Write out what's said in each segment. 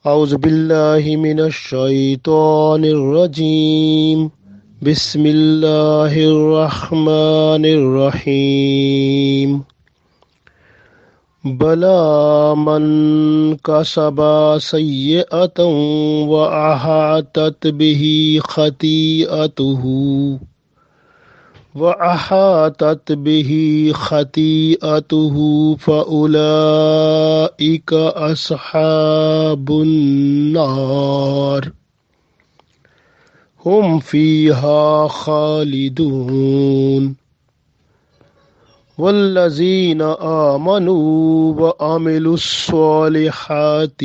اعوذ باللہ من الشیطان الرجیم بسم اللہ الرحمن الرحیم بلا من کسب سیئۃ وأحاطت به خطیئته فأولئک اصحاب النار هم فیہا خالدون والذین آمنوا وعملوا الصالحات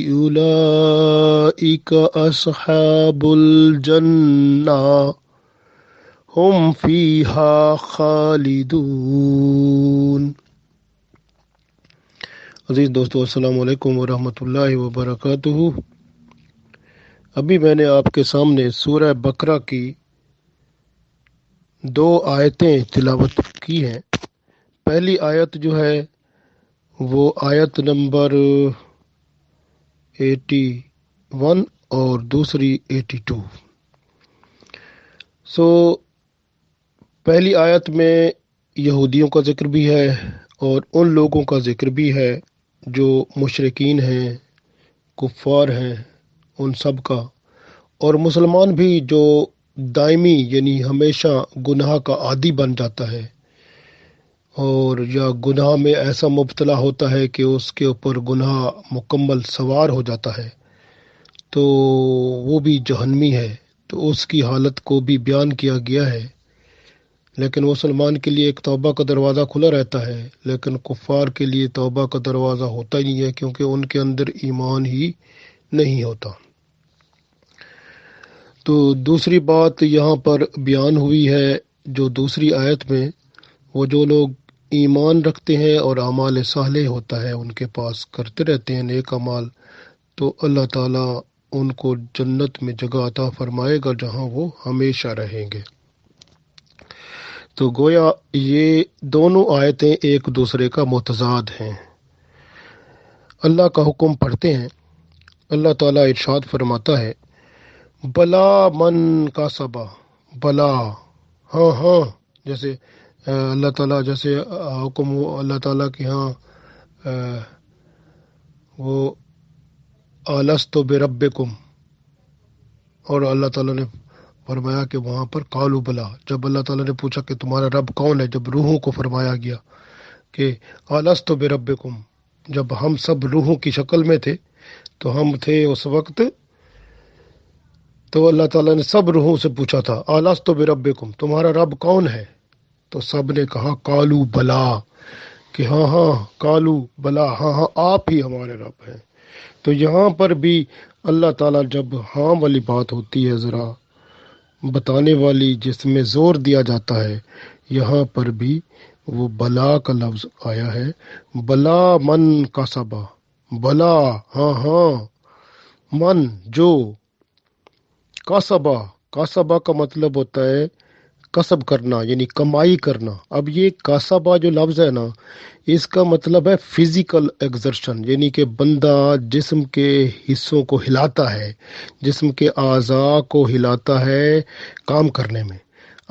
أولئک اصحاب الجنہ هم فیہا خالدون۔ عزیز دوستو، السلام علیکم ورحمۃ اللہ وبرکاتہ۔ ابھی میں نے آپ کے سامنے سورہ بقرہ کی 2 آیتیں تلاوت کی ہیں۔ پہلی آیت جو ہے وہ آیت نمبر 81 اور دوسری 82۔ پہلی آیت میں یہودیوں کا ذکر بھی ہے اور ان لوگوں کا ذکر بھی ہے جو مشرکین ہیں، کفار ہیں، ان سب کا، اور مسلمان بھی جو دائمی یعنی ہمیشہ گناہ کا عادی بن جاتا ہے اور یا گناہ میں ایسا مبتلا ہوتا ہے کہ اس کے اوپر گناہ مکمل سوار ہو جاتا ہے، تو وہ بھی جہنمی ہے۔ تو اس کی حالت کو بھی بیان کیا گیا ہے۔ لیکن مسلمان کے لیے ایک توبہ کا دروازہ کھلا رہتا ہے، لیکن کفار کے لیے توبہ کا دروازہ ہوتا ہی نہیں ہے، کیونکہ ان کے اندر ایمان ہی نہیں ہوتا۔ تو دوسری بات یہاں پر بیان ہوئی ہے جو دوسری آیت میں، وہ جو لوگ ایمان رکھتے ہیں اور اعمال صالح ہوتا ہے ان کے پاس، کرتے رہتے ہیں نیک اعمال، تو اللہ تعالیٰ ان کو جنت میں جگہ عطا فرمائے گا جہاں وہ ہمیشہ رہیں گے۔ تو گویا یہ دونوں آیتیں ایک دوسرے کا متضاد ہیں۔ اللہ کا حکم پڑھتے ہیں۔ اللہ تعالیٰ ارشاد فرماتا ہے، بلا من کا سبا، بلا ہاں ہاں، جیسے اللہ تعالیٰ جیسے حکم اللہ تعالیٰ کے ہاں وہ الست بربکم، اور اللہ تعالیٰ نے فرمایا کہ وہاں پر قالوا بلا، جب اللہ تعالیٰ نے پوچھا کہ تمہارا رب کون ہے، جب روحوں کو فرمایا گیا کہ الست بربکم، جب ہم سب روحوں کی شکل میں تھے تو ہم تھے اس وقت، تو اللہ تعالیٰ نے سب روحوں سے پوچھا تھا الست بربکم، تمہارا رب کون ہے؟ تو سب نے کہا قالوا بلا، کہ ہاں ہاں، قالوا بلا، ہاں ہاں آپ ہی ہمارے رب ہیں۔ تو یہاں پر بھی اللہ تعالیٰ جب ہاں والی بات ہوتی ہے، ذرا بتانے والی، جس میں زور دیا جاتا ہے، یہاں پر بھی وہ بلا کا لفظ آیا ہے، بلا من کا سبا، بلا ہاں ہاں، من جو، کاسبا، کاسبا کا مطلب ہوتا ہے کسب کرنا، یعنی کمائی کرنا۔ اب یہ کاسبا جو لفظ ہے نا، اس کا مطلب ہے فزیکل ایگزرشن، یعنی کہ بندہ جسم کے حصوں کو ہلاتا ہے، جسم کے اعضاء کو ہلاتا ہے کام کرنے میں۔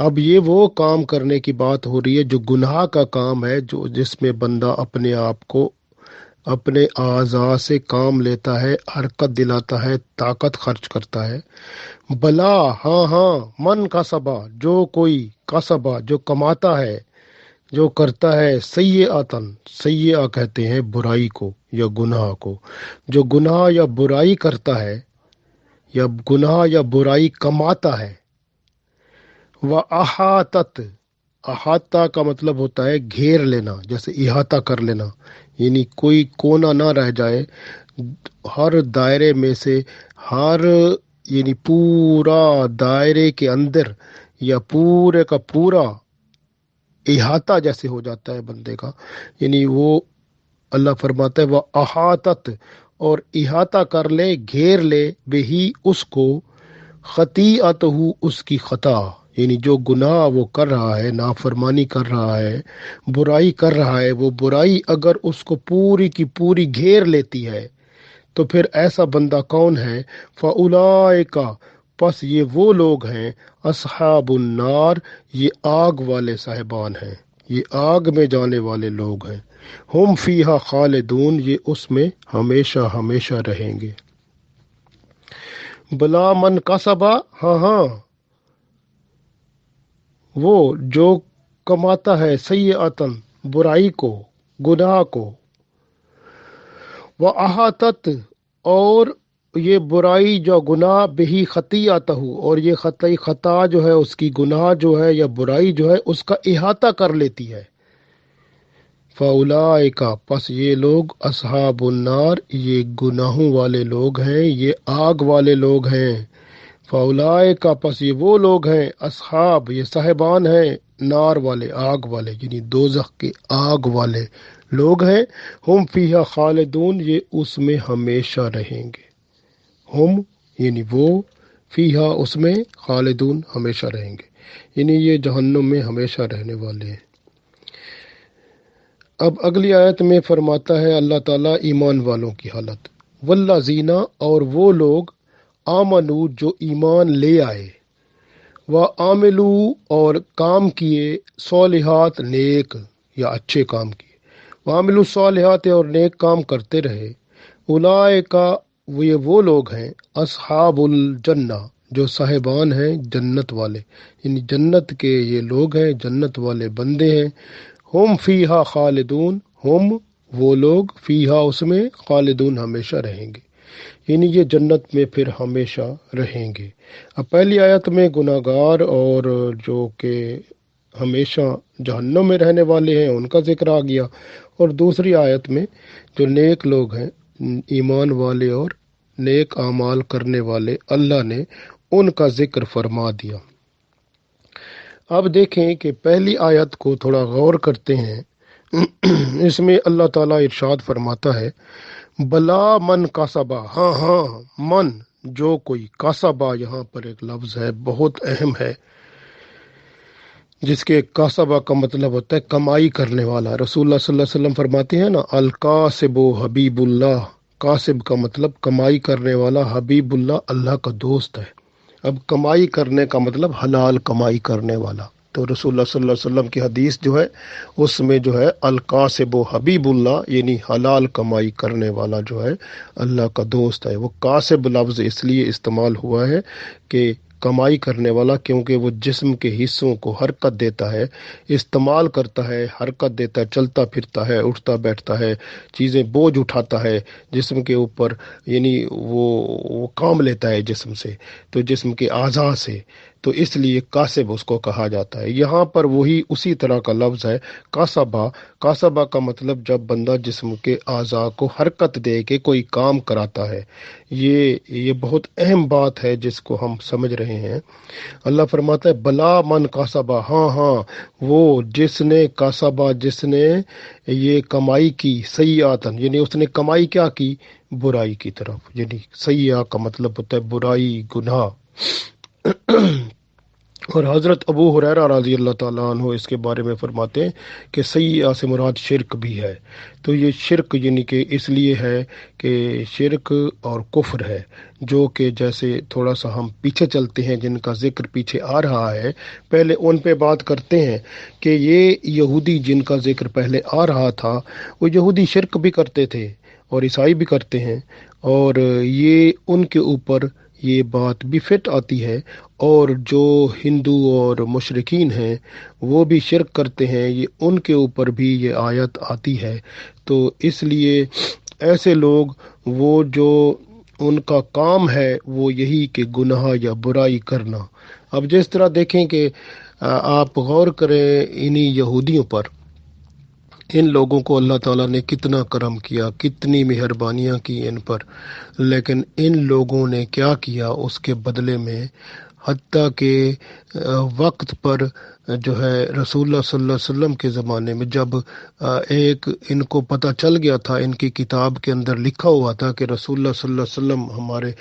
اب یہ وہ کام کرنے کی بات ہو رہی ہے جو گناہ کا کام ہے، جو جس میں بندہ اپنے آپ کو اپنے اعضاء سے کام لیتا ہے، حرکت دلاتا ہے، طاقت خرچ کرتا ہے۔ بلا ہاں ہاں، من کا سبا، جو کوئی کسبا جو کماتا ہے، جو کرتا ہے، سیئاتن، سیئہ کہتے ہیں برائی کو یا گناہ کو، جو گناہ یا برائی کرتا ہے یا گناہ یا برائی کماتا ہے، وَأَحَاطَتْ، احاطہ کا مطلب ہوتا ہے گھیر لینا، جیسے احاطہ کر لینا، یعنی کوئی کونا نہ رہ جائے، ہر دائرے میں سے ہر، یعنی پورا دائرے کے اندر یا پورے کا پورا احاطہ جیسے ہو جاتا ہے بندے کا، یعنی وہ اللہ فرماتا ہے وہ احاطت، اور احاطہ کر لے، گھیر لے، بہی اس کو، خطیئتہ اس کی خطا، یعنی جو گناہ وہ کر رہا ہے، نافرمانی کر رہا ہے، برائی کر رہا ہے، وہ برائی اگر اس کو پوری کی پوری گھیر لیتی ہے تو پھر ایسا بندہ کون ہے؟ فَأُولَٰئِکَ، پس یہ وہ لوگ ہیں، اصحاب النار، یہ آگ والے صاحبان ہیں، یہ آگ میں جانے والے لوگ ہیں، ہم فیہا خالدون، یہ اس میں ہمیشہ ہمیشہ رہیں گے۔ بلا من کسبا، ہاں ہاں، وہ جو کماتا ہے سیئاتن، برائی کو، گناہ کو، وَأَحَاطَتْ، اور یہ برائی جو گناہ بہی خطیئتہ، اور یہ خطا جو ہے اس کی، گناہ جو ہے یا برائی جو ہے اس کا احاطہ کر لیتی ہے، فَأُولَٰئِکَ، پس یہ لوگ، اصحاب النار، یہ گناہوں والے لوگ ہیں، یہ آگ والے لوگ ہیں، فَأُولَٰئِکَ، پس یہ وہ لوگ ہیں، اصحاب، یہ صاحبان ہیں، نار والے، آگ والے، یعنی دوزخ کے آگ والے لوگ ہیں، ہم فیہا خالدون، یہ اس میں ہمیشہ رہیں گے، ہم یعنی وہ، فیہا اس میں، خالدون ہمیشہ رہیں گے، یعنی یہ جہنم میں ہمیشہ رہنے والے ہیں۔ اب اگلی آیت میں فرماتا ہے اللہ تعالیٰ ایمان والوں کی حالت، والذین، اور وہ لوگ، آمنو، جو ایمان لے آئے، وعملو، اور کام کیے، صالحات، نیک یا اچھے کام کیے، وعملوا الصالحات، اور نیک کام کرتے رہے، اولئک، وہ لوگ ہیں، اصحاب الجنہ، جو صاحبان ہیں جنت والے، یعنی جنت کے یہ لوگ ہیں، جنت والے بندے ہیں، ہم فیہا خالدون، ہم وہ لوگ، فیہا اس میں، خالدون ہمیشہ رہیں گے، یعنی یہ جنت میں پھر ہمیشہ رہیں گے۔ اب پہلی آیت میں گناہ گار اور جو کہ ہمیشہ جہنم میں رہنے والے ہیں ان کا ذکر آ گیا، اور دوسری آیت میں جو نیک لوگ ہیں، ایمان والے اور نیک اعمال کرنے والے، اللہ نے ان کا ذکر فرما دیا۔ اب دیکھیں کہ پہلی آیت کو تھوڑا غور کرتے ہیں، اس میں اللہ تعالیٰ ارشاد فرماتا ہے، بلا من کاسبا، ہاں ہاں، من جو کوئی، کاسبا یہاں پر ایک لفظ ہے بہت اہم ہے، جس کے کاسبہ کا مطلب ہوتا ہے کمائی کرنے والا۔ رسول اللہ صلی اللہ علیہ وسلم فرماتے ہیں نا، الکاسب حبیب اللہ، کاسب کا مطلب کمائی کرنے والا، حبیب اللہ اللہ کا دوست ہے۔ اب کمائی کرنے کا مطلب حلال کمائی کرنے والا، تو رسول اللہ صلی اللہ علیہ وسلم کی حدیث جو ہے اس میں جو ہے الکاسب حبیب اللہ، یعنی حلال کمائی کرنے والا جو ہے اللہ کا دوست ہے۔ وہ کاسب لفظ اس لیے استعمال ہوا ہے کہ کمائی کرنے والا، کیونکہ وہ جسم کے حصوں کو حرکت دیتا ہے، استعمال کرتا ہے، حرکت دیتا ہے، چلتا پھرتا ہے، اٹھتا بیٹھتا ہے، چیزیں بوجھ اٹھاتا ہے جسم کے اوپر، یعنی وہ کام لیتا ہے جسم سے، تو جسم کے اعضاء سے، تو اس لیے کاسب اس کو کہا جاتا ہے۔ یہاں پر وہی اسی طرح کا لفظ ہے کاسبہ۔ کاسبہ کا مطلب جب بندہ جسم کے اعضاء کو حرکت دے کے کوئی کام کراتا ہے، یہ بہت اہم بات ہے جس کو ہم سمجھ رہے ہیں۔ اللہ فرماتا ہے بلا من کاسبہ، ہاں ہاں، وہ جس نے، کاسبہ جس نے یہ کمائی کی، سیئاتن یعنی اس نے کمائی کیا کی، برائی کی طرف، یعنی سیئہ کا مطلب ہوتا ہے برائی، گناہ۔ اور حضرت ابو ہریرہ رضی اللہ تعالیٰ عنہ اس کے بارے میں فرماتے ہیں کہ سیئہ سے مراد شرک بھی ہے، تو یہ شرک یعنی کہ اس لیے ہے کہ شرک اور کفر ہے، جو کہ جیسے تھوڑا سا ہم پیچھے چلتے ہیں، جن کا ذکر پیچھے آ رہا ہے، پہلے ان پہ بات کرتے ہیں کہ یہ یہودی جن کا ذکر پہلے آ رہا تھا، وہ یہودی شرک بھی کرتے تھے اور عیسائی بھی کرتے ہیں، اور یہ ان کے اوپر یہ بات بھی فٹ آتی ہے، اور جو ہندو اور مشرکین ہیں وہ بھی شرک کرتے ہیں، یہ ان کے اوپر بھی یہ آیت آتی ہے۔ تو اس لیے ایسے لوگ، وہ جو ان کا کام ہے وہ یہی کہ گناہ یا برائی کرنا۔ اب جس طرح دیکھیں کہ آپ غور کریں انہی یہودیوں پر، ان لوگوں کو اللہ تعالیٰ نے کتنا کرم کیا، کتنی مہربانیاں کی ان پر، لیکن ان لوگوں نے کیا کیا اس کے بدلے میں، حتیٰ کہ وقت پر جو ہے رسول اللہ صلی اللہ علیہ وسلم کے زمانے میں جب ایک ان کو پتہ چل گیا تھا، ان کی کتاب کے اندر لکھا ہوا تھا کہ رسول اللہ صلی اللہ علیہ وسلم ہمارے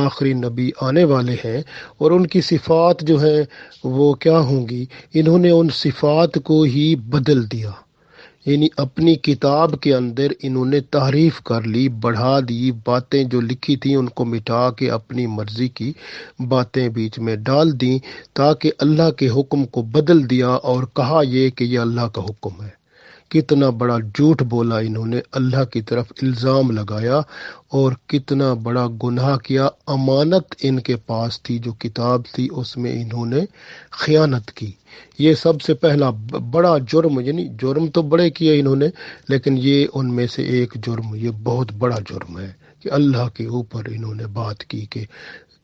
آخری نبی آنے والے ہیں، اور ان کی صفات جو ہیں وہ کیا ہوں گی، انہوں نے ان صفات کو ہی بدل دیا، یعنی اپنی کتاب کے اندر انہوں نے تحریف کر لی، بڑھا دی، باتیں جو لکھی تھیں ان کو مٹا کے اپنی مرضی کی باتیں بیچ میں ڈال دیں، تاکہ اللہ کے حکم کو بدل دیا اور کہا یہ کہ یہ اللہ کا حکم ہے۔ کتنا بڑا جھوٹ بولا انہوں نے، اللہ کی طرف الزام لگایا، اور کتنا بڑا گناہ کیا۔ امانت ان کے پاس تھی، جو کتاب تھی اس میں انہوں نے خیانت کی۔ یہ سب سے پہلا بڑا جرم، یعنی جرم تو بڑے کیے انہوں نے، لیکن یہ ان میں سے ایک جرم، یہ بہت بڑا جرم ہے کہ اللہ کے اوپر انہوں نے بات کی کہ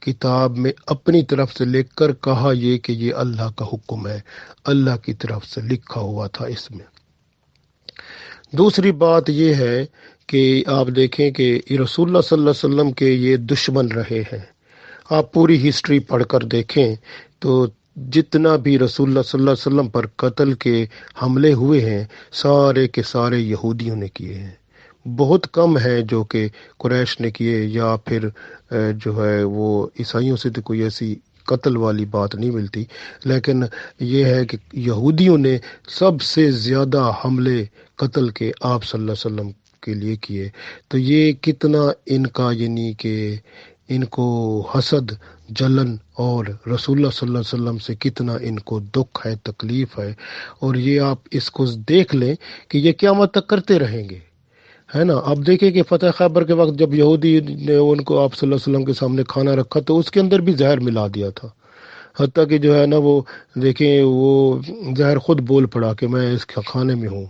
کتاب میں اپنی طرف سے لکھ کر کہا یہ کہ یہ اللہ کا حکم ہے، اللہ کی طرف سے لکھا ہوا تھا اس میں۔ دوسری بات یہ ہے کہ آپ دیکھیں کہ رسول اللہ صلی اللہ علیہ وسلم کے یہ دشمن رہے ہیں۔ آپ پوری ہسٹری پڑھ کر دیکھیں تو جتنا بھی رسول اللہ صلی اللہ علیہ وسلم پر قتل کے حملے ہوئے ہیں، سارے کے سارے یہودیوں نے کیے ہیں۔ بہت کم ہے جو کہ قریش نے کیے، یا پھر جو ہے وہ عیسائیوں سے تو کوئی ایسی قتل والی بات نہیں ملتی، لیکن یہ ہے کہ یہودیوں نے سب سے زیادہ حملے قتل کے آپ صلی اللہ علیہ وسلم کے لیے کیے۔ تو یہ کتنا ان کا، یعنی کہ ان کو حسد، جلن، اور رسول اللہ صلی اللہ علیہ وسلم سے کتنا ان کو دکھ ہے، تکلیف ہے، اور یہ آپ اس کو دیکھ لیں کہ یہ قیامت تک کرتے رہیں گے، ہے نا۔ اب دیکھیں کہ فتح خیبر کے وقت جب یہودی نے ان کو آپ صلی اللہ علیہ وسلم کے سامنے کھانا رکھا تو اس کے اندر بھی زہر ملا دیا تھا، حتیٰ کہ جو ہے نا وہ دیکھیں وہ زہر خود بول پڑا کہ میں اس کھانے میں ہوں۔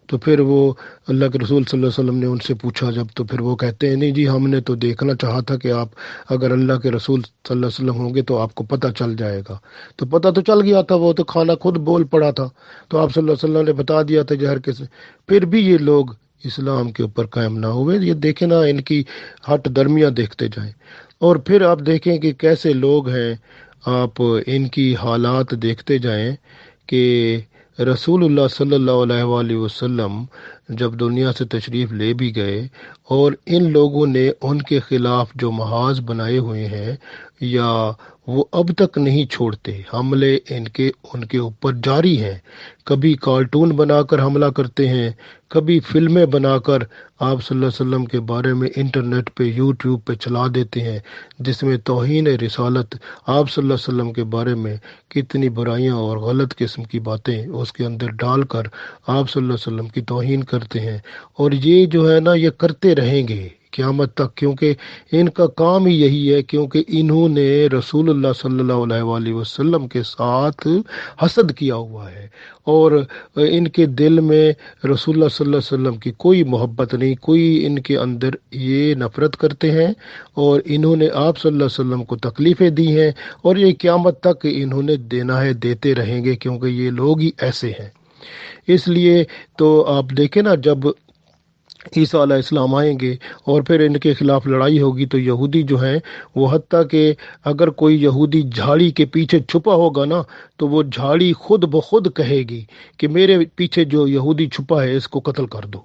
تو پھر وہ اللہ کے رسول صلی اللہ علیہ وسلم نے ان سے پوچھا جب، تو پھر وہ کہتے ہیں نہیں جی، ہم نے تو دیکھنا چاہا تھا کہ آپ اگر اللہ کے رسول صلی اللہ علیہ وسلم ہوں گے تو آپ کو پتہ چل جائے گا۔ تو پتہ تو چل گیا تھا، وہ تو کھانا خود بول پڑا تھا، تو آپ صلی اللہ علیہ وسلم نے بتا دیا تھا زہر کیسے۔ پھر بھی یہ لوگ اسلام کے اوپر قائم نہ ہوئے۔ یہ دیکھیں نا، ان کی ہٹ درمیاں دیکھتے جائیں، اور پھر آپ دیکھیں کہ کیسے لوگ ہیں، آپ ان کی حالات دیکھتے جائیں کہ رسول اللہ صلی اللہ علیہ وآلہ وسلم جب دنیا سے تشریف لے بھی گئے، اور ان لوگوں نے ان کے خلاف جو محاذ بنائے ہوئے ہیں، یا وہ اب تک نہیں چھوڑتے، حملے ان کے اوپر جاری ہیں۔ کبھی کارٹون بنا کر حملہ کرتے ہیں، کبھی فلمیں بنا کر آپ صلی اللہ علیہ وسلم کے بارے میں انٹرنیٹ پہ، یوٹیوب پہ چلا دیتے ہیں، جس میں توہین رسالت، آپ صلی اللہ علیہ وسلم کے بارے میں کتنی برائیاں اور غلط قسم کی باتیں اس کے اندر ڈال کر آپ صلی اللہ علیہ وسلم کی توہین کرتے ہیں۔ اور یہ جو ہے نا، یہ کرتے رہیں گے قیامت تک، کیونکہ ان کا کام ہی یہی ہے، کیونکہ انہوں نے رسول اللہ صلی اللہ علیہ وآلہ وسلم کے ساتھ حسد کیا ہوا ہے، اور ان کے دل میں رسول اللہ صلی اللہ علیہ وسلم کی کوئی محبت نہیں، کوئی ان کے اندر، یہ نفرت کرتے ہیں، اور انہوں نے آپ صلی اللہ علیہ وسلم کو تکلیفیں دی ہیں، اور یہ قیامت تک انہوں نے دینا ہے، دیتے رہیں گے، کیونکہ یہ لوگ ہی ایسے ہیں۔ اس لیے تو آپ دیکھیں نا، جب عیسیٰ علیہ السلام آئیں گے اور پھر ان کے خلاف لڑائی ہوگی، تو یہودی جو ہیں وہ، حتیٰ کہ اگر کوئی یہودی جھاڑی کے پیچھے چھپا ہوگا نا، تو وہ جھاڑی خود بخود کہے گی کہ میرے پیچھے جو یہودی چھپا ہے اس کو قتل کر دو۔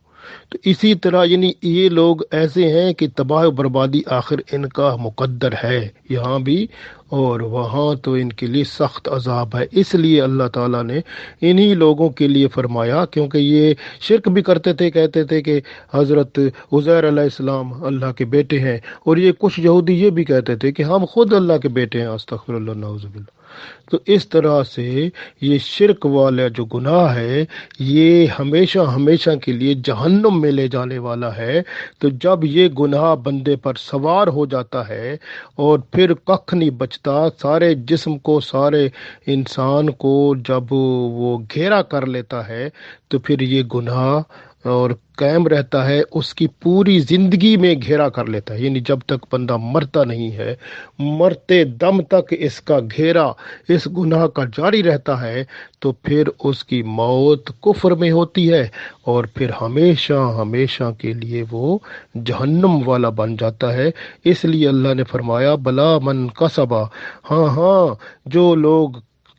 تو اسی طرح، یعنی یہ لوگ ایسے ہیں کہ تباہ و بربادی آخر ان کا مقدر ہے، یہاں بھی اور وہاں، تو ان کے لیے سخت عذاب ہے۔ اس لیے اللہ تعالیٰ نے انہی لوگوں کے لیے فرمایا، کیونکہ یہ شرک بھی کرتے تھے، کہتے تھے کہ حضرت عزیر علیہ السلام اللہ کے بیٹے ہیں، اور یہ کچھ یہودی یہ بھی کہتے تھے کہ ہم خود اللہ کے بیٹے ہیں، استغفر اللہ، نعوذ باللہ۔ تو اس طرح سے یہ شرک والا جو گناہ ہے، یہ ہمیشہ ہمیشہ کے لیے جہنم میں لے جانے والا ہے۔ تو جب یہ گناہ بندے پر سوار ہو جاتا ہے، اور پھر ککھ نہیں بچتا، سارے جسم کو، سارے انسان کو جب وہ گھیرا کر لیتا ہے، تو پھر یہ گناہ اور قائم رہتا ہے، اس کی پوری زندگی میں گھیرا کر لیتا ہے، یعنی جب تک بندہ مرتا نہیں ہے، مرتے دم تک اس کا گھیرا، اس گناہ کا جاری رہتا ہے، تو پھر اس کی موت کفر میں ہوتی ہے، اور پھر ہمیشہ ہمیشہ کے لیے وہ جہنم والا بن جاتا ہے۔ اس لیے اللہ نے فرمایا بلا من کسبا، ہاں ہاں، جو لوگ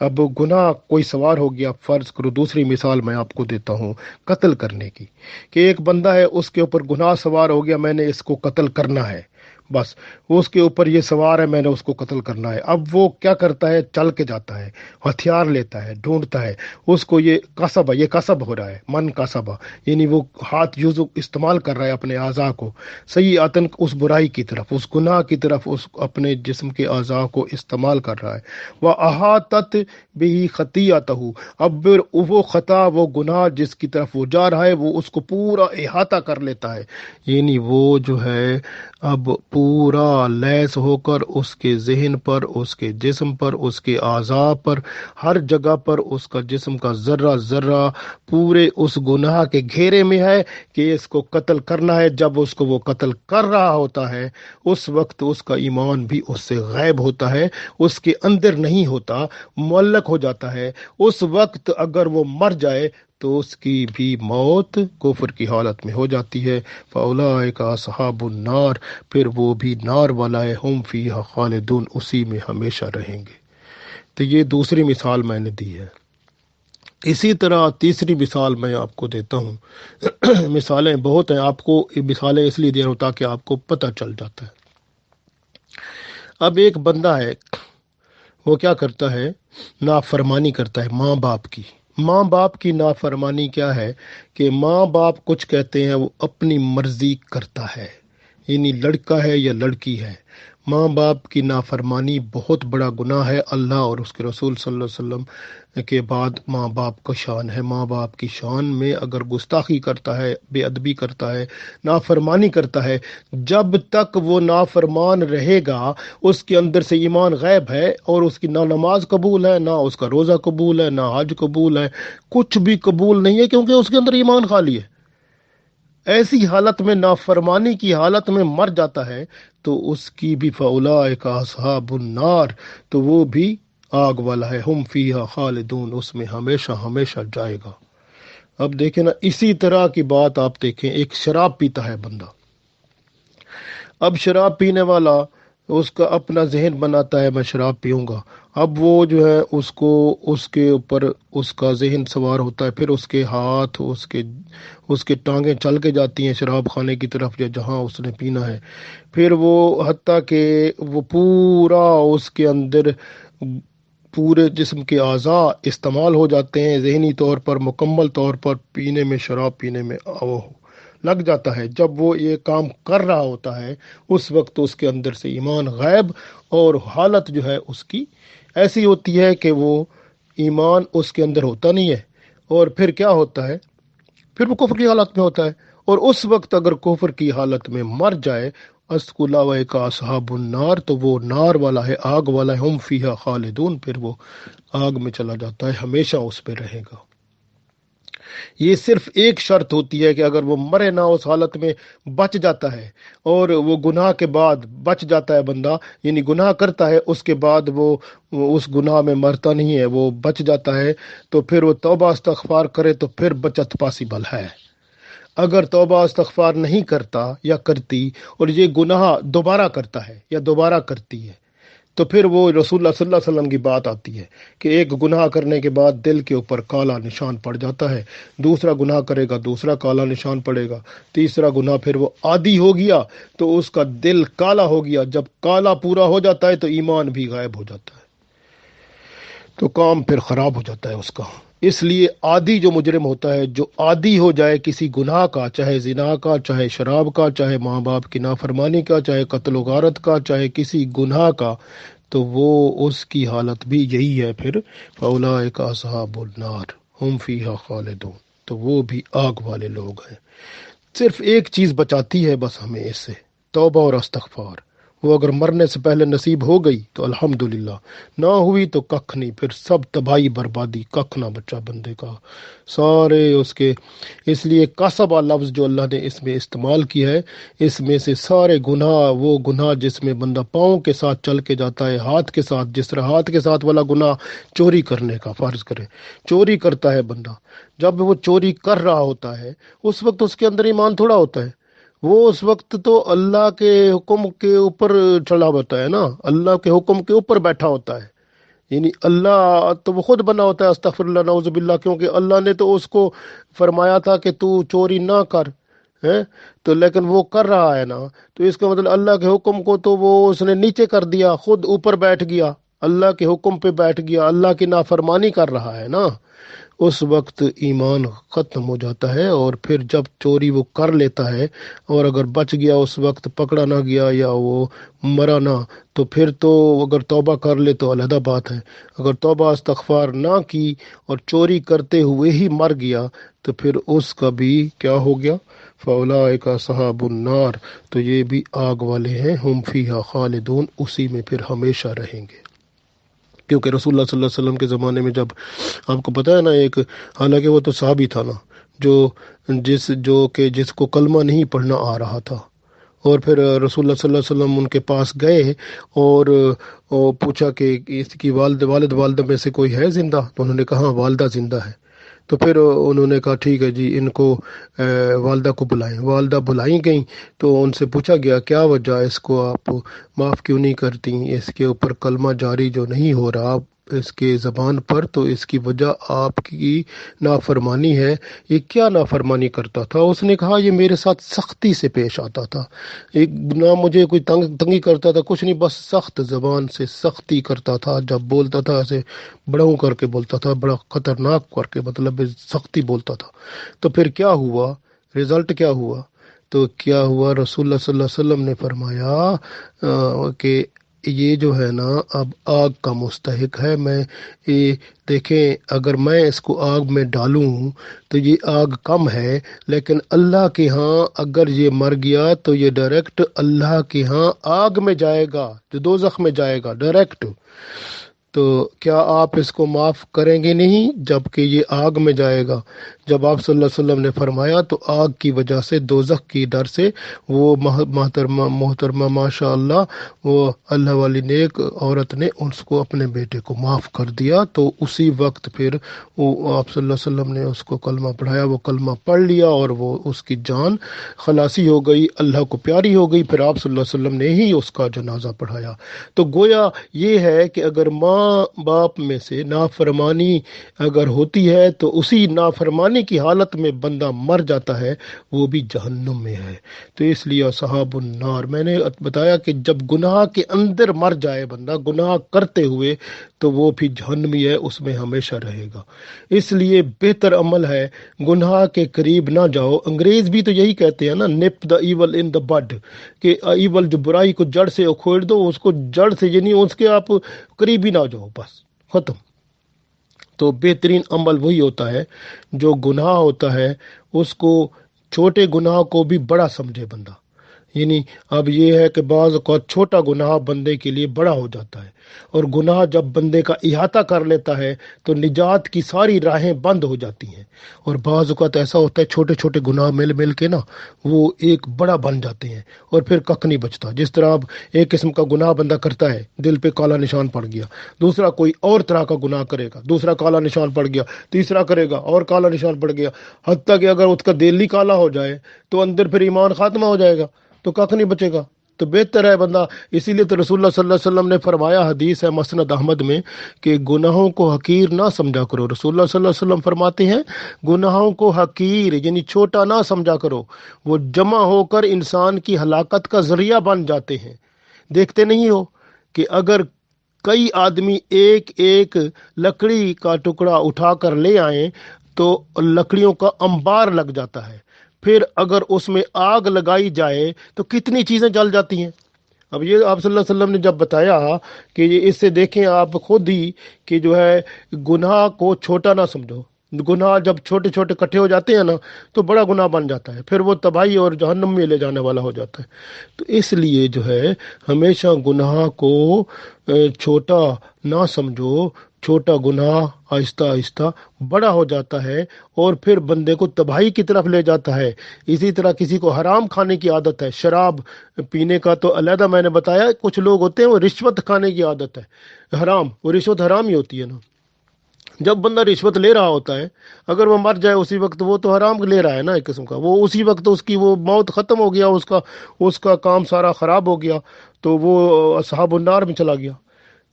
اب گناہ کوئی سوار ہو گیا، فرض کرو دوسری مثال میں آپ کو دیتا ہوں قتل کرنے کی، کہ ایک بندہ ہے اس کے اوپر گناہ سوار ہو گیا، میں نے اس کو قتل کرنا ہے، بس وہ اس کے اوپر یہ سوار ہے، میں نے اس کو قتل کرنا ہے۔ اب وہ کیا کرتا ہے، چل کے جاتا ہے، ہتھیار لیتا ہے، ڈھونڈتا ہے، اس کو یہ کسب ہے، یہ کسب ہو رہا ہے، من کسب، یعنی وہ ہاتھ یوز استعمال کر رہا ہے اپنے اعضاء کو صحیح آتن اس برائی کی طرف، اس گناہ کی طرف، اس اپنے جسم کے اعضاء کو استعمال کر رہا ہے۔ وہ احاطت بھی خطیئتہ، اب پھر وہ خطا، وہ گناہ جس کی طرف وہ جا رہا ہے، وہ اس کو پورا احاطہ کر لیتا ہے، یعنی وہ جو ہے اب پورا لیس ہو کر اس کے ذہن پر، اس کے جسم پر، اس کے اعضاء پر، ہر جگہ پر اس کا جسم کا ذرہ ذرہ پورے اس گناہ کے گھیرے میں ہے کہ اس کو قتل کرنا ہے۔ جب اس کو وہ قتل کر رہا ہوتا ہے اس وقت اس کا ایمان بھی اس سے غائب ہوتا ہے، اس کے اندر نہیں ہوتا، معلق ہو جاتا ہے۔ اس وقت اگر وہ مر جائے تو اس کی بھی موت کفر کی حالت میں ہو جاتی ہے۔ فاولئک اصحاب النار، پھر وہ بھی نار والا ہے، ہم فیہا خالدون، اسی میں ہمیشہ رہیں گے۔ تو یہ دوسری مثال میں نے دی ہے۔ اسی طرح تیسری مثال میں آپ کو دیتا ہوں مثالیں بہت ہیں، آپ کو مثالیں اس لیے دے رہا ہوں تاکہ آپ کو پتہ چل جاتا ہے۔ اب ایک بندہ ہے، وہ کیا کرتا ہے، نافرمانی کرتا ہے ماں باپ کی۔ ماں باپ کی نافرمانی کیا ہے کہ ماں باپ کچھ کہتے ہیں وہ اپنی مرضی کرتا ہے، یعنی لڑکا ہے یا لڑکی ہے۔ ماں باپ کی نافرمانی بہت بڑا گناہ ہے، اللہ اور اس کے رسول صلی اللہ علیہ وسلم کے بعد ماں باپ کا شان ہے۔ ماں باپ کی شان میں اگر گستاخی کرتا ہے، بے ادبی کرتا ہے، نافرمانی کرتا ہے، جب تک وہ نافرمان رہے گا اس کے اندر سے ایمان غائب ہے، اور اس کی نہ نماز قبول ہے، نہ اس کا روزہ قبول ہے، نہ حج قبول ہے، کچھ بھی قبول نہیں ہے، کیونکہ اس کے اندر ایمان خالی ہے۔ ایسی حالت میں، نافرمانی کی حالت میں مر جاتا ہے تو اس کی بھی فاولئک اصحاب النار، تو وہ بھی آگ والا ہے، ہم فیہا خالدون، اس میں ہمیشہ ہمیشہ جائے گا۔ اب دیکھیں نا، اسی طرح کی بات آپ دیکھیں، ایک شراب پیتا ہے بندہ، اب شراب پینے والا اس کا اپنا ذہن بناتا ہے میں شراب پیوں گا، اب وہ جو ہے اس کے اوپر اس کا ذہن سوار ہوتا ہے، پھر اس کے ہاتھ، اس کے ٹانگیں چل کے جاتی ہیں شراب خانے کی طرف یا جہاں اس نے پینا ہے، پھر وہ حتیٰ کہ وہ پورا اس کے اندر پورے جسم کے اعضاء استعمال ہو جاتے ہیں، ذہنی طور پر مکمل طور پر پینے میں، شراب پینے میں وہ لگ جاتا ہے۔ جب وہ یہ کام کر رہا ہوتا ہے اس وقت اس کے اندر سے ایمان غائب، اور حالت جو ہے اس کی ایسی ہوتی ہے کہ وہ ایمان اس کے اندر ہوتا نہیں ہے، اور پھر کیا ہوتا ہے، پھر وہ کفر کی حالت میں ہوتا ہے، اور اس وقت اگر کفر کی حالت میں مر جائے، اولئک اصحاب النار، تو وہ نار والا ہے، آگ والا ہے، ہم فیہا خالدون، پھر وہ آگ میں چلا جاتا ہے، ہمیشہ اس پہ رہے گا۔ یہ صرف ایک شرط ہوتی ہے کہ اگر وہ مرے نہ، اس حالت میں بچ جاتا ہے، اور وہ گناہ کے بعد بچ جاتا ہے بندہ، یعنی گناہ کرتا ہے اس کے بعد وہ اس گناہ میں مرتا نہیں ہے، وہ بچ جاتا ہے، تو پھر وہ توبہ استغفار کرے تو پھر بچت پاسبل ہے۔ اگر توبہ استغفار نہیں کرتا یا کرتی اور یہ گناہ دوبارہ کرتا ہے یا دوبارہ کرتی ہے، تو پھر وہ رسول اللہ صلی اللہ علیہ وسلم کی بات آتی ہے کہ ایک گناہ کرنے کے بعد دل کے اوپر کالا نشان پڑ جاتا ہے، دوسرا گناہ کرے گا دوسرا کالا نشان پڑے گا، تیسرا گناہ پھر وہ عادی ہو گیا تو اس کا دل کالا ہو گیا، جب کالا پورا ہو جاتا ہے تو ایمان بھی غائب ہو جاتا ہے، تو کام پھر خراب ہو جاتا ہے اس کا۔ اس لیے عادی جو مجرم ہوتا ہے، جو عادی ہو جائے کسی گناہ کا، چاہے زنا کا، چاہے شراب کا، چاہے ماں باپ کی نافرمانی کا، چاہے قتل و غارت کا، چاہے کسی گناہ کا، تو وہ اس کی حالت بھی یہی ہے پھر، فاولئک اصحاب النار ہم فیہا خالدون، تو وہ بھی آگ والے لوگ ہیں۔ صرف ایک چیز بچاتی ہے بس ہمیں اس سے، توبہ اور استغفار۔ وہ اگر مرنے سے پہلے نصیب ہو گئی تو الحمدللہ، نہ ہوئی تو ککھ نہیں، پھر سب تباہی بربادی، ککھ نہ بچا بندے کا، سارے اس کے۔ اس لیے کسبہ لفظ جو اللہ نے اس میں استعمال کیا ہے، اس میں سے سارے گناہ، وہ گناہ جس میں بندہ پاؤں کے ساتھ چل کے جاتا ہے، ہاتھ کے ساتھ، جس طرح ہاتھ کے ساتھ والا گناہ چوری کرنے کا، فرض کرے چوری کرتا ہے بندہ، جب وہ چوری کر رہا ہوتا ہے اس وقت اس کے اندر ایمان تھوڑا ہوتا ہے، وہ اس وقت تو اللہ کے حکم کے اوپر چلا ہوتا ہے نا، اللہ کے حکم کے اوپر بیٹھا ہوتا ہے، یعنی اللہ تو وہ خود بنا ہوتا ہے استغفر اللہ نعوذ باللہ، کیونکہ اللہ نے تو اس کو فرمایا تھا کہ تو چوری نہ کر، ہے تو لیکن وہ کر رہا ہے نا، تو اس کا مطلب اللہ کے حکم کو تو وہ اس نے نیچے کر دیا، خود اوپر بیٹھ گیا، اللہ کے حکم پہ بیٹھ گیا، اللہ کی نافرمانی کر رہا ہے نا، اس وقت ایمان ختم ہو جاتا ہے۔ اور پھر جب چوری وہ کر لیتا ہے اور اگر بچ گیا، اس وقت پکڑا نہ گیا یا وہ مرا نہ، تو پھر تو اگر توبہ کر لے تو علیحدہ بات ہے، اگر توبہ استغفار نہ کی اور چوری کرتے ہوئے ہی مر گیا تو پھر اس کا بھی کیا ہو گیا؟ فاولئک اصحاب النار، تو یہ بھی آگ والے ہیں، ہم فیہا خالدون، اسی میں پھر ہمیشہ رہیں گے۔ کیونکہ رسول اللہ صلی اللہ علیہ وسلم کے زمانے میں جب آپ کو پتہ ہے نا، ایک حالانکہ وہ تو صحابی تھا نا، جو جس کو کلمہ نہیں پڑھنا آ رہا تھا، اور پھر رسول اللہ صلی اللہ علیہ وسلم ان کے پاس گئے اور پوچھا کہ اس کی والدہ میں سے کوئی ہے زندہ؟ تو انہوں نے کہا ہاں والدہ زندہ ہے۔ تو پھر انہوں نے کہا ٹھیک ہے جی، ان کو والدہ کو بلائیں۔ والدہ بلائی گئیں تو ان سے پوچھا گیا کیا وجہ، اس کو آپ معاف کیوں نہیں کرتی؟ اس کے اوپر کلمہ جاری جو نہیں ہو رہا اس کے زبان پر، تو اس کی وجہ آپ کی نافرمانی ہے۔ یہ کیا نافرمانی کرتا تھا؟ اس نے کہا یہ میرے ساتھ سختی سے پیش آتا تھا، ایک نہ مجھے کوئی تنگی کرتا تھا، کچھ نہیں، بس سخت زبان سے سختی کرتا تھا، جب بولتا تھا ایسے بڑھوں کر کے بولتا تھا، بڑا خطرناک کر کے، مطلب سختی بولتا تھا۔ تو پھر کیا ہوا، رزلٹ کیا ہوا؟ تو کیا ہوا، رسول اللہ صلی اللہ علیہ وسلم نے فرمایا کہ یہ جو ہے نا اب آگ کا مستحق ہے۔ میں یہ دیکھیں، اگر میں اس کو آگ میں ڈالوں تو یہ آگ کم ہے، لیکن اللہ کے ہاں اگر یہ مر گیا تو یہ ڈائریکٹ اللہ کے ہاں آگ میں جائے گا، جو دوزخ میں جائے گا ڈائریکٹ۔ تو کیا آپ اس کو معاف کریں گے؟ نہیں، جب کہ یہ آگ میں جائے گا۔ جب آپ صلی اللہ علیہ وسلم نے فرمایا تو آگ کی وجہ سے، دوزخ کی ڈر سے، وہ محترمہ ماشاء اللہ، وہ اللہ والی نیک عورت نے اس کو، اپنے بیٹے کو معاف کر دیا۔ تو اسی وقت پھر وہ آپ صلی اللہ علیہ وسلم نے اس کو کلمہ پڑھایا، وہ کلمہ پڑھ لیا اور وہ اس کی جان خلاصی ہو گئی، اللہ کو پیاری ہو گئی۔ پھر آپ صلی اللہ علیہ وسلم نے ہی اس کا جنازہ پڑھایا۔ تو گویا یہ ہے کہ اگر ماں باپ میں سے نافرمانی اگر ہوتی ہے تو اسی نافرمانی کی حالت میں بندہ مر جاتا ہے، وہ بھی جہنم میں ہے۔ تو اس لیے اصحاب النار، میں نے بتایا کہ جب گناہ کے اندر مر جائے بندہ گناہ کرتے ہوئے تو وہ بھی جہنمی ہے، اس میں ہمیشہ رہے گا۔ اس لیے بہتر عمل ہے گناہ کے قریب نہ جاؤ۔ انگریز بھی تو یہی کہتے ہیں نا، نپ دا ایول ان دا بڈ، کہ ایول جو برائی کو جڑ سے اکھوڑ دو، اس کو جڑ سے، یعنی اس کے آپ قریب ہی نہ جاؤ، بس ختم۔ تو بہترین عمل وہی ہوتا ہے جو گناہ ہوتا ہے اس کو، چھوٹے گناہ کو بھی بڑا سمجھے بندہ۔ یعنی اب یہ ہے کہ بعض اوقات چھوٹا گناہ بندے کے لیے بڑا ہو جاتا ہے، اور گناہ جب بندے کا احاطہ کر لیتا ہے تو نجات کی ساری راہیں بند ہو جاتی ہیں۔ اور بعض اوقات ایسا ہوتا ہے چھوٹے چھوٹے گناہ مل مل کے نا وہ ایک بڑا بن جاتے ہیں، اور پھر کک نہیں بچتا۔ جس طرح اب ایک قسم کا گناہ بندہ کرتا ہے، دل پہ کالا نشان پڑ گیا، دوسرا کوئی اور طرح کا گناہ کرے گا، دوسرا کالا نشان پڑ گیا، تیسرا کرے گا اور کالا نشان پڑ گیا، حتیٰ کہ اگر اس کا دل ہی کالا ہو جائے تو اندر پھر ایمان خاتمہ ہو جائے گا، تو کک نہیں بچے گا۔ تو بہتر ہے بندہ، اسی لیے تو رسول اللہ صلی اللہ علیہ وسلم نے فرمایا، حدیث ہے مسند احمد میں، کہ گناہوں کو حقیر نہ سمجھا کرو۔ رسول اللہ صلی اللہ علیہ وسلم فرماتے ہیں گناہوں کو حقیر یعنی چھوٹا نہ سمجھا کرو، وہ جمع ہو کر انسان کی ہلاکت کا ذریعہ بن جاتے ہیں۔ دیکھتے نہیں ہو کہ اگر کئی آدمی ایک ایک لکڑی کا ٹکڑا اٹھا کر لے آئیں تو لکڑیوں کا انبار لگ جاتا ہے، پھر اگر اس میں آگ لگائی جائے تو کتنی چیزیں جل جاتی ہیں۔ اب یہ آپ صلی اللہ علیہ وسلم نے جب بتایا کہ یہ، اس سے دیکھیں آپ خود ہی کہ جو ہے گناہ کو چھوٹا نہ سمجھو۔ گناہ جب چھوٹے چھوٹے کٹھے ہو جاتے ہیں نا تو بڑا گناہ بن جاتا ہے، پھر وہ تباہی اور جہنم میں لے جانے والا ہو جاتا ہے۔ تو اس لیے جو ہے ہمیشہ گناہ کو چھوٹا نہ سمجھو۔ چھوٹا گناہ آہستہ آہستہ بڑا ہو جاتا ہے اور پھر بندے کو تباہی کی طرف لے جاتا ہے۔ اسی طرح کسی کو حرام کھانے کی عادت ہے، شراب پینے کا تو علیحدہ میں نے بتایا، کچھ لوگ ہوتے ہیں وہ رشوت کھانے کی عادت ہے، حرام، وہ رشوت حرام ہی ہوتی ہے نا۔ جب بندہ رشوت لے رہا ہوتا ہے، اگر وہ مر جائے اسی وقت، وہ تو حرام لے رہا ہے نا ایک قسم کا، وہ اسی وقت اس کی وہ موت ختم ہو گیا، اس کا کام سارا خراب ہو گیا، تو وہ اصحاب النار میں چلا گیا۔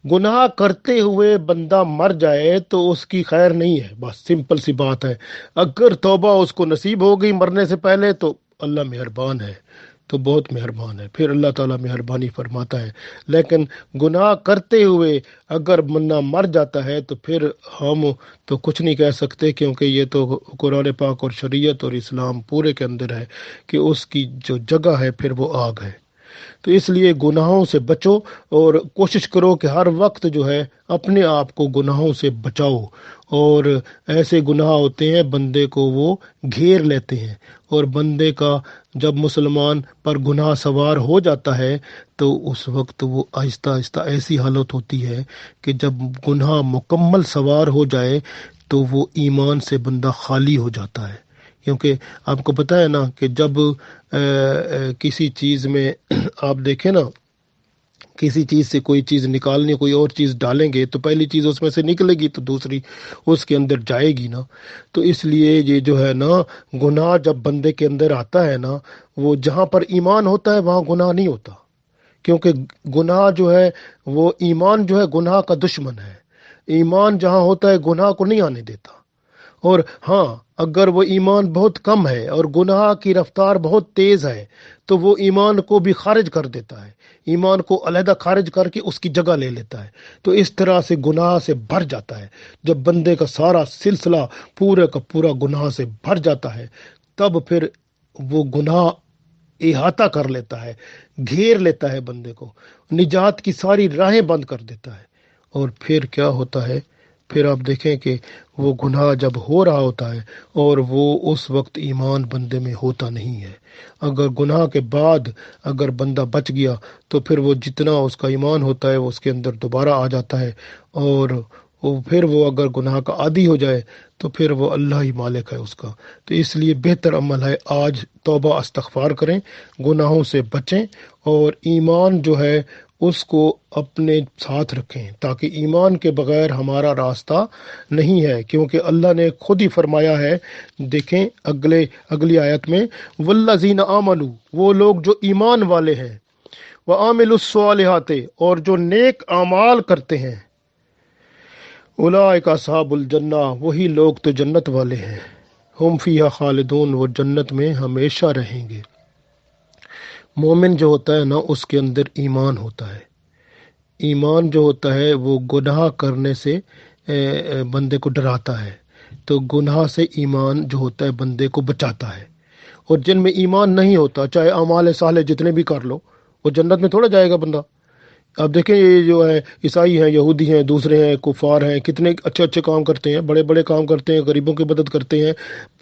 گناہ کرتے ہوئے بندہ مر جائے تو اس کی خیر نہیں ہے، بس سمپل سی بات ہے۔ اگر توبہ اس کو نصیب ہو گئی مرنے سے پہلے تو اللہ مہربان ہے، تو بہت مہربان ہے، پھر اللہ تعالیٰ مہربانی فرماتا ہے۔ لیکن گناہ کرتے ہوئے اگر بندہ مر جاتا ہے تو پھر ہم تو کچھ نہیں کہہ سکتے، کیونکہ یہ تو قرآن پاک اور شریعت اور اسلام پورے کے اندر ہے کہ اس کی جو جگہ ہے پھر وہ آگ ہے۔ تو اس لیے گناہوں سے بچو اور کوشش کرو کہ ہر وقت جو ہے اپنے آپ کو گناہوں سے بچاؤ۔ اور ایسے گناہ ہوتے ہیں بندے کو وہ گھیر لیتے ہیں، اور بندے کا جب مسلمان پر گناہ سوار ہو جاتا ہے تو اس وقت وہ آہستہ آہستہ ایسی حالت ہوتی ہے کہ جب گناہ مکمل سوار ہو جائے تو وہ ایمان سے بندہ خالی ہو جاتا ہے۔ کیونکہ آپ کو پتہ ہے نا کہ جب کسی چیز میں آپ دیکھیں نا، کسی چیز سے کوئی چیز نکالنی، کوئی اور چیز ڈالیں گے تو پہلی چیز اس میں سے نکلے گی تو دوسری اس کے اندر جائے گی نا۔ تو اس لیے یہ جو ہے نا گناہ جب بندے کے اندر آتا ہے نا، وہ جہاں پر ایمان ہوتا ہے وہاں گناہ نہیں ہوتا، کیونکہ گناہ جو ہے وہ ایمان جو ہے گناہ کا دشمن ہے۔ ایمان جہاں ہوتا ہے گناہ کو نہیں آنے دیتا۔ اور ہاں، اگر وہ ایمان بہت کم ہے اور گناہ کی رفتار بہت تیز ہے تو وہ ایمان کو بھی خارج کر دیتا ہے، ایمان کو علیحدہ خارج کر کے اس کی جگہ لے لیتا ہے۔ تو اس طرح سے گناہ سے بھر جاتا ہے۔ جب بندے کا سارا سلسلہ پورے کا پورا گناہ سے بھر جاتا ہے تب پھر وہ گناہ احاطہ کر لیتا ہے، گھیر لیتا ہے بندے کو، نجات کی ساری راہیں بند کر دیتا ہے۔ اور پھر کیا ہوتا ہے، پھر آپ دیکھیں کہ وہ گناہ جب ہو رہا ہوتا ہے اور وہ اس وقت ایمان بندے میں ہوتا نہیں ہے۔ اگر گناہ کے بعد اگر بندہ بچ گیا تو پھر وہ جتنا اس کا ایمان ہوتا ہے وہ اس کے اندر دوبارہ آ جاتا ہے، اور پھر وہ اگر گناہ کا عادی ہو جائے تو پھر وہ اللہ ہی مالک ہے اس کا۔ تو اس لیے بہتر عمل ہے آج توبہ استغفار کریں، گناہوں سے بچیں، اور ایمان جو ہے اس کو اپنے ساتھ رکھیں، تاکہ ایمان کے بغیر ہمارا راستہ نہیں ہے، کیونکہ اللہ نے خود ہی فرمایا ہے۔ دیکھیں اگلی آیت میں، والذین آمنوا، وہ لوگ جو ایمان والے ہیں، وعاملوا الصالحات، اور جو نیک اعمال کرتے ہیں، اولئک اصحاب الجنہ، وہی لوگ تو جنت والے ہیں، ہم فیہا خالدون، وہ جنت میں ہمیشہ رہیں گے۔ مومن جو ہوتا ہے نا اس کے اندر ایمان ہوتا ہے۔ ایمان جو ہوتا ہے وہ گناہ کرنے سے بندے کو ڈراتا ہے، تو گناہ سے ایمان جو ہوتا ہے بندے کو بچاتا ہے۔ اور جن میں ایمان نہیں ہوتا، چاہے اعمال صالح جتنے بھی کر لو، وہ جنت میں تھوڑا جائے گا بندہ۔ اب دیکھیں یہ جو ہے عیسائی ہیں، یہودی ہیں، دوسرے ہیں، کفار ہیں، کتنے اچھے اچھے کام کرتے ہیں، بڑے بڑے کام کرتے ہیں، غریبوں کی مدد کرتے ہیں،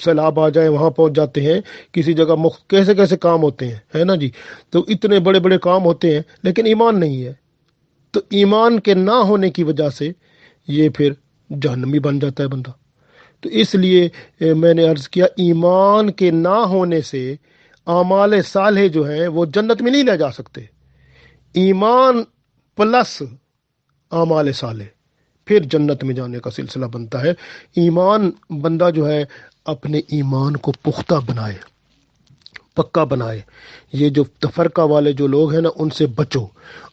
سیلاب آ جائے وہاں پہنچ جاتے ہیں، کسی جگہ کیسے کیسے کام ہوتے ہیں، ہے نا جی؟ تو اتنے بڑے بڑے کام ہوتے ہیں لیکن ایمان نہیں ہے، تو ایمان کے نہ ہونے کی وجہ سے یہ پھر جہنمی بن جاتا ہے بندہ۔ تو اس لیے میں نے عرض کیا، ایمان کے نہ ہونے سے اعمال صالح جو ہیں وہ جنت میں نہیں لے جا سکتے۔ ایمان پلس اعمال صالح پھر جنت میں جانے کا سلسلہ بنتا ہے۔ ایمان بندہ جو ہے اپنے ایمان کو پختہ بنائے، پکا بنائے۔ یہ جو تفرقہ والے جو لوگ ہیں نا ان سے بچو۔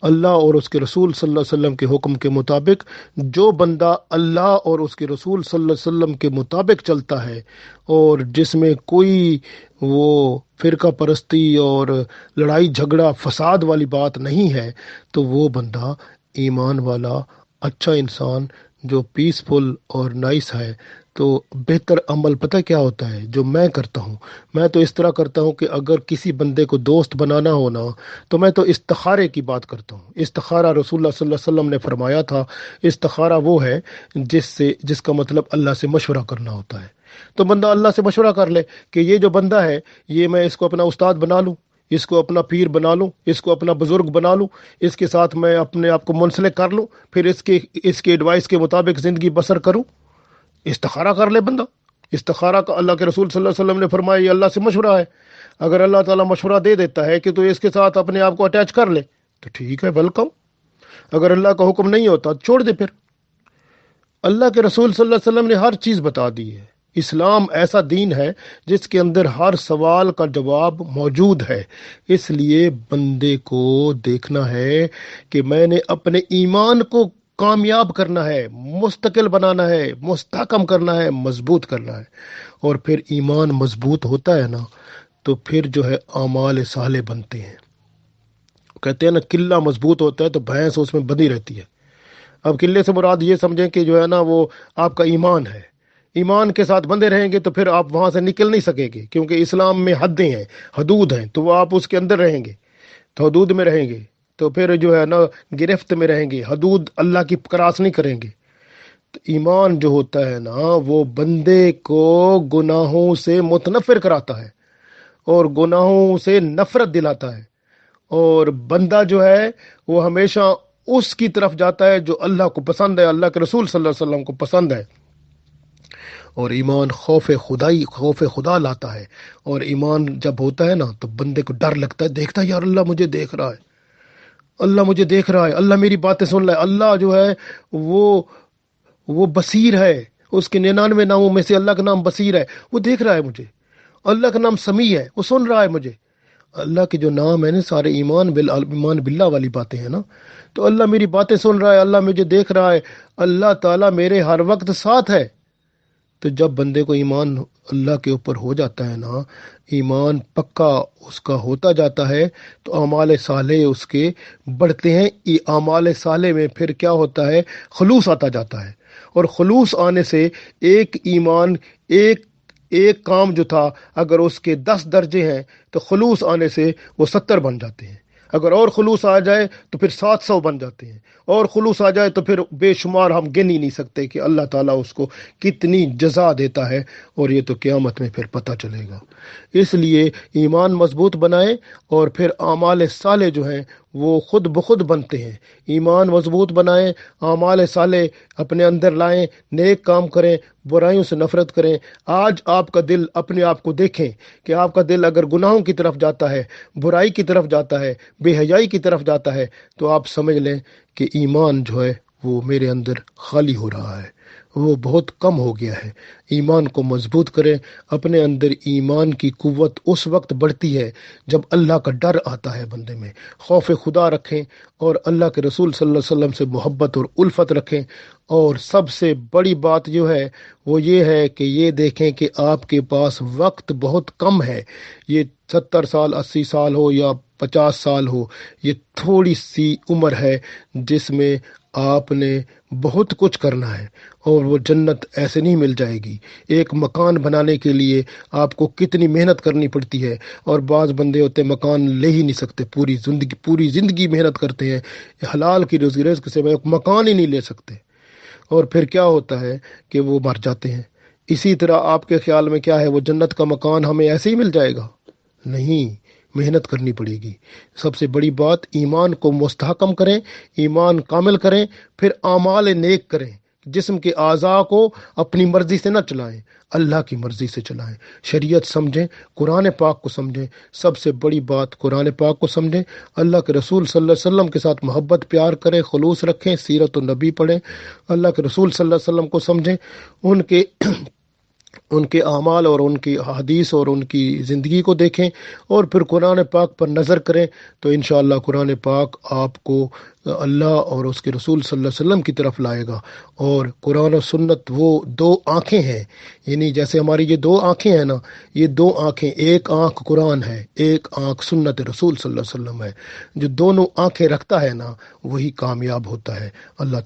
اللہ اور اس کے رسول صلی اللہ علیہ وسلم کے حکم کے مطابق جو بندہ اللہ اور اس کے رسول صلی اللہ علیہ وسلم کے مطابق چلتا ہے، اور جس میں کوئی وہ فرقہ پرستی اور لڑائی جھگڑا فساد والی بات نہیں ہے، تو وہ بندہ ایمان والا اچھا انسان جو پیسفل اور نائس ہے۔ تو بہتر عمل پتہ کیا ہوتا ہے جو میں کرتا ہوں؟ میں تو اس طرح کرتا ہوں کہ اگر کسی بندے کو دوست بنانا ہونا تو میں تو استخارے کی بات کرتا ہوں۔ استخارہ رسول اللہ صلی اللہ علیہ وسلم نے فرمایا تھا، استخارہ وہ ہے جس کا مطلب اللہ سے مشورہ کرنا ہوتا ہے۔ تو بندہ اللہ سے مشورہ کر لے کہ یہ جو بندہ ہے یہ میں اس کو اپنا استاد بنا لوں، اس کو اپنا پیر بنا لوں، اس کو اپنا بزرگ بنا لوں، اس کے ساتھ میں اپنے آپ کو منسلک کر لوں، پھر اس کے ایڈوائس کے مطابق زندگی بسر کروں۔ استخارہ کر لے بندہ۔ استخارہ کا اللہ کے رسول صلی اللہ علیہ وسلم نے فرمایا یہ اللہ سے مشورہ ہے۔ اگر اللہ تعالیٰ مشورہ دے دیتا ہے کہ تو اس کے ساتھ اپنے آپ کو اٹیچ کر لے تو ٹھیک ہے، ویلکم۔ اگر اللہ کا حکم نہیں ہوتا چھوڑ دے۔ پھر اللہ کے رسول صلی اللہ علیہ وسلم نے ہر چیز بتا دی ہے۔ اسلام ایسا دین ہے جس کے اندر ہر سوال کا جواب موجود ہے۔ اس لیے بندے کو دیکھنا ہے کہ میں نے اپنے ایمان کو کامیاب کرنا ہے، مستقل بنانا ہے، مستحکم کرنا ہے، مضبوط کرنا ہے۔ اور پھر ایمان مضبوط ہوتا ہے نا تو پھر جو ہے اعمال صالح بنتے ہیں۔ کہتے ہیں نا قلعہ مضبوط ہوتا ہے تو بھینس اس میں بندھی رہتی ہے۔ اب قلعے سے مراد یہ سمجھیں کہ جو ہے نا وہ آپ کا ایمان ہے، ایمان کے ساتھ بندے رہیں گے تو پھر آپ وہاں سے نکل نہیں سکیں گے، کیونکہ اسلام میں حدیں ہیں، حدود ہیں، تو وہ آپ اس کے اندر رہیں گے تو حدود میں رہیں گے، تو پھر جو ہے نا گرفت میں رہیں گے، حدود اللہ کی کراس نہیں کریں گے۔ تو ایمان جو ہوتا ہے نا وہ بندے کو گناہوں سے متنفر کراتا ہے اور گناہوں سے نفرت دلاتا ہے، اور بندہ جو ہے وہ ہمیشہ اس کی طرف جاتا ہے جو اللہ کو پسند ہے، اللہ کے رسول صلی اللہ علیہ وسلم کو پسند ہے۔ اور ایمان خوف خدا لاتا ہے، اور ایمان جب ہوتا ہے نا تو بندے کو ڈر لگتا ہے، دیکھتا ہے یار اللہ مجھے دیکھ رہا ہے، اللہ مجھے دیکھ رہا ہے، اللہ میری باتیں سن رہا ہے، اللہ جو ہے وہ بصیر ہے، اس کے 99 ناموں میں سے اللہ کا نام بصیر ہے، وہ دیکھ رہا ہے مجھے۔ اللہ کا نام سمیع ہے، وہ سن رہا ہے مجھے۔ اللہ کے جو نام ہے نا سارے ایمان باللہ والی باتیں ہیں نا، تو اللہ میری باتیں سن رہا ہے، اللہ مجھے دیکھ رہا ہے، اللہ تعالیٰ میرے ہر وقت ساتھ ہے۔ تو جب بندے کو ایمان اللہ کے اوپر ہو جاتا ہے نا، ایمان پکا اس کا ہوتا جاتا ہے، تو اعمال صالح اس کے بڑھتے ہیں۔ اعمال صالح میں پھر کیا ہوتا ہے، خلوص آتا جاتا ہے، اور خلوص آنے سے ایک ایمان ایک کام جو تھا اگر اس کے 10 درجے ہیں تو خلوص آنے سے وہ 70 بن جاتے ہیں، اگر اور خلوص آ جائے تو پھر 700 بن جاتے ہیں، اور خلوص آ جائے تو پھر بے شمار ہم گن ہی نہیں سکتے کہ اللہ تعالیٰ اس کو کتنی جزا دیتا ہے، اور یہ تو قیامت میں پھر پتہ چلے گا۔ اس لیے ایمان مضبوط بنائیں اور پھر اعمال صالح جو ہیں وہ خود بخود بنتے ہیں۔ ایمان مضبوط بنائیں، اعمال صالح اپنے اندر لائیں، نیک کام کریں، برائیوں سے نفرت کریں۔ آج آپ کا دل اپنے آپ کو دیکھیں کہ آپ کا دل اگر گناہوں کی طرف جاتا ہے، برائی کی طرف جاتا ہے، بے حیائی کی طرف جاتا ہے، تو آپ سمجھ لیں کہ ایمان جو ہے وہ میرے اندر خالی ہو رہا ہے، وہ بہت کم ہو گیا ہے۔ ایمان کو مضبوط کریں، اپنے اندر ایمان کی قوت اس وقت بڑھتی ہے جب اللہ کا ڈر آتا ہے بندے میں، خوف خدا رکھیں، اور اللہ کے رسول صلی اللہ علیہ وسلم سے محبت اور الفت رکھیں۔ اور سب سے بڑی بات جو ہے وہ یہ ہے کہ یہ دیکھیں کہ آپ کے پاس وقت بہت کم ہے، یہ 70 سال 80 سال ہو یا 50 سال ہو، یہ تھوڑی سی عمر ہے جس میں آپ نے بہت کچھ کرنا ہے، اور وہ جنت ایسے نہیں مل جائے گی۔ ایک مکان بنانے کے لیے آپ کو کتنی محنت کرنی پڑتی ہے، اور بعض بندے ہوتے ہیں مکان لے ہی نہیں سکتے، پوری زندگی محنت کرتے ہیں، حلال کی رزق سے وہ مکان ہی نہیں لے سکتے، اور پھر کیا ہوتا ہے کہ وہ مر جاتے ہیں۔ اسی طرح آپ کے خیال میں کیا ہے، وہ جنت کا مکان ہمیں ایسے ہی مل جائے گا؟ نہیں، محنت کرنی پڑے گی۔ سب سے بڑی بات، ایمان کو مستحکم کریں، ایمان کامل کریں، پھر اعمال نیک کریں، جسم کے اعضاء کو اپنی مرضی سے نہ چلائیں، اللہ کی مرضی سے چلائیں، شریعت سمجھیں، قرآن پاک کو سمجھیں، سب سے بڑی بات قرآن پاک کو سمجھیں، اللہ کے رسول صلی اللہ علیہ وسلم کے ساتھ محبت پیار کریں، خلوص رکھیں، سیرت النبی پڑھیں، اللہ کے رسول صلی اللہ علیہ وسلم کو سمجھیں، ان کے اعمال اور ان کی حدیث اور ان کی زندگی کو دیکھیں، اور پھر قرآن پاک پر نظر کریں، تو انشاءاللہ قرآن پاک آپ کو اللہ اور اس کے رسول صلی اللہ علیہ وسلم کی طرف لائے گا۔ اور قرآن و سنت وہ 2 آنکھیں ہیں، یعنی جیسے ہماری یہ 2 آنکھیں ہیں نا، یہ 2 آنکھیں، ایک آنکھ قرآن ہے، ایک آنکھ سنت رسول صلی اللہ علیہ وسلم ہے۔ جو دونوں آنکھیں رکھتا ہے نا وہی کامیاب ہوتا ہے۔ اللہ